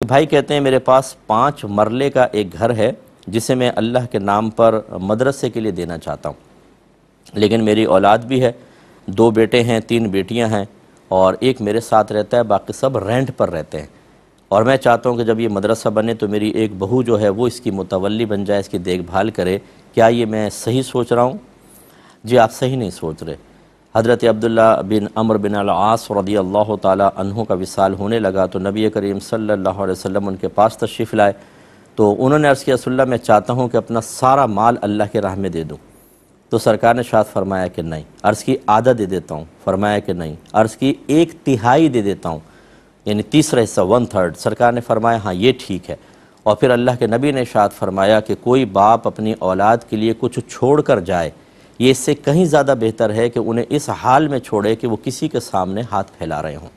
بھائی کہتے ہیں میرے پاس 5 مرلے کا ایک گھر ہے جسے میں اللہ کے نام پر مدرسے کے لیے دینا چاہتا ہوں، لیکن میری اولاد بھی ہے، 2 بیٹے ہیں، 3 بیٹیاں ہیں اور ایک میرے ساتھ رہتا ہے، باقی سب رینٹ پر رہتے ہیں، اور میں چاہتا ہوں کہ جب یہ مدرسہ بنے تو میری ایک بہو جو ہے وہ اس کی متولی بن جائے، اس کی دیکھ بھال کرے۔ کیا یہ میں صحیح سوچ رہا ہوں؟ جی آپ صحیح نہیں سوچ رہے۔ حضرت عبداللہ بن عمرو بن العاص رضی اللہ تعالی عنہ کا وصال ہونے لگا تو نبی کریم صلی اللہ علیہ وسلم ان کے پاس تشریف لائے، تو انہوں نے عرض کیا رسول اللہ میں چاہتا ہوں کہ اپنا سارا مال اللہ کے راہ میں دے دوں، تو سرکار نے ارشاد فرمایا کہ نہیں۔ عرض کی آدھا دے دیتا ہوں، فرمایا کہ نہیں۔ عرض کی 1/3 دے دیتا ہوں، یعنی تیسرا حصہ 1/3۔ سرکار نے فرمایا ہاں یہ ٹھیک ہے۔ اور پھر اللہ کے نبی نے ارشاد فرمایا کہ کوئی باپ اپنی اولاد کے لیے کچھ چھوڑ کر جائے، یہ اس سے کہیں زیادہ بہتر ہے کہ انہیں اس حال میں چھوڑے کہ وہ کسی کے سامنے ہاتھ پھیلا رہے ہوں۔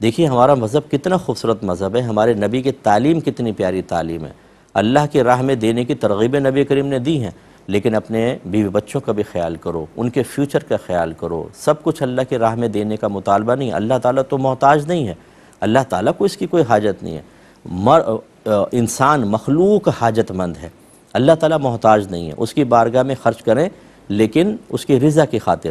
دیکھیے ہمارا مذہب کتنا خوبصورت مذہب ہے، ہمارے نبی کی تعلیم کتنی پیاری تعلیم ہے۔ اللہ کی راہ میں دینے کی ترغیبیں نبی کریم نے دی ہیں، لیکن اپنے بیوی بچوں کا بھی خیال کرو، ان کے فیوچر کا خیال کرو۔ سب کچھ اللہ کی راہ میں دینے کا مطالبہ نہیں، اللہ تعالیٰ تو محتاج نہیں ہے، اللہ تعالیٰ کو اس کی کوئی حاجت نہیں ہے۔ انسان مخلوق حاجت مند ہے، اللہ تعالیٰ محتاج نہیں ہے، اس کی بارگاہ میں خرچ کریں لیکن اس کی رضا کی خاطر،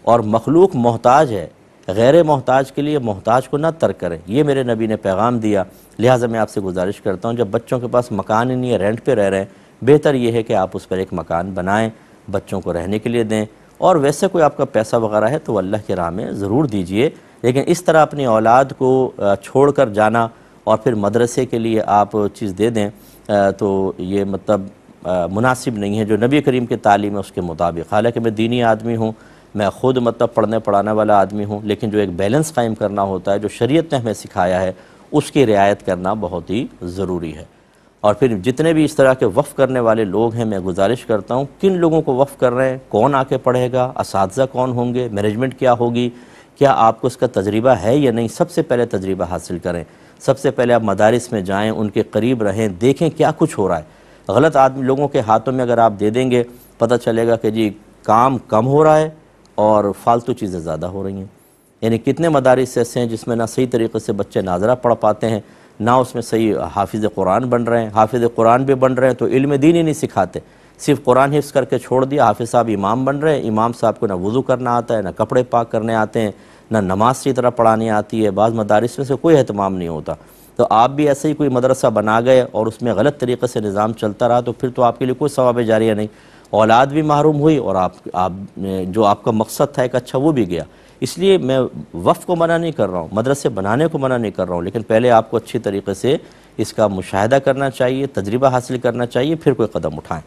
اور مخلوق محتاج ہے، غیر محتاج کے لیے محتاج کو نہ ترک کریں، یہ میرے نبی نے پیغام دیا۔ لہٰذا میں آپ سے گزارش کرتا ہوں جب بچوں کے پاس مکان ہی نہیں ہے، رینٹ پہ رہ رہے ہیں، بہتر یہ ہے کہ آپ اس پر ایک مکان بنائیں، بچوں کو رہنے کے لیے دیں، اور ویسے کوئی آپ کا پیسہ وغیرہ ہے تو وہ اللہ کی راہ میں ضرور دیجئے، لیکن اس طرح اپنی اولاد کو چھوڑ کر جانا اور پھر مدرسے کے لیے آپ چیز دے دیں تو یہ مطلب مناسب نہیں ہے۔ جو نبی کریم کی تعلیم ہے اس کے مطابق، حالانکہ میں دینی آدمی ہوں، میں خود مطلب پڑھنے پڑھانے والا آدمی ہوں، لیکن جو ایک بیلنس قائم کرنا ہوتا ہے جو شریعت نے ہمیں سکھایا ہے اس کی رعایت کرنا بہت ہی ضروری ہے۔ اور پھر جتنے بھی اس طرح کے وقف کرنے والے لوگ ہیں میں گزارش کرتا ہوں کن لوگوں کو وقف کر رہے ہیں، کون آ کے پڑھے گا، اساتذہ کون ہوں گے، مینجمنٹ کیا ہوگی، کیا آپ کو اس کا تجربہ ہے یا نہیں، سب سے پہلے تجربہ حاصل کریں۔ سب سے پہلے آپ مدارس میں جائیں، ان کے قریب رہیں، دیکھیں کیا کچھ ہو رہا ہے۔ غلط آدمی لوگوں کے ہاتھوں میں اگر آپ دے دیں گے پتہ چلے گا کہ جی کام کم ہو رہا ہے اور فالتو چیزیں زیادہ ہو رہی ہیں۔ یعنی کتنے مدارس ایسے ہیں جس میں نہ صحیح طریقے سے بچے ناظرہ پڑھ پاتے ہیں، نہ اس میں صحیح حافظ قرآن بن رہے ہیں، حافظ قرآن بھی بن رہے ہیں تو علم دین ہی نہیں سکھاتے، صرف قرآن حفظ کر کے چھوڑ دیا۔ حافظ صاحب امام بن رہے ہیں، امام صاحب کو نہ وضو کرنا آتا ہے، نہ کپڑے پاک کرنے آتے ہیں، نہ نماز کی طرح پڑھانی آتی ہے، بعض مدارس میں سے کوئی اہتمام نہیں ہوتا۔ تو آپ بھی ایسے ہی کوئی مدرسہ بنا گئے اور اس میں غلط طریقے سے نظام چلتا رہا تو پھر تو آپ کے لیے کوئی ثواب جاریہ نہیں، اولاد بھی محروم ہوئی اور آپ جو آپ کا مقصد تھا ایک اچھا وہ بھی گیا۔ اس لیے میں وقف کو منع نہیں کر رہا ہوں، مدرسے بنانے کو منع نہیں کر رہا ہوں، لیکن پہلے آپ کو اچھی طریقے سے اس کا مشاہدہ کرنا چاہیے، تجربہ حاصل کرنا چاہیے، پھر کوئی قدم اٹھائیں۔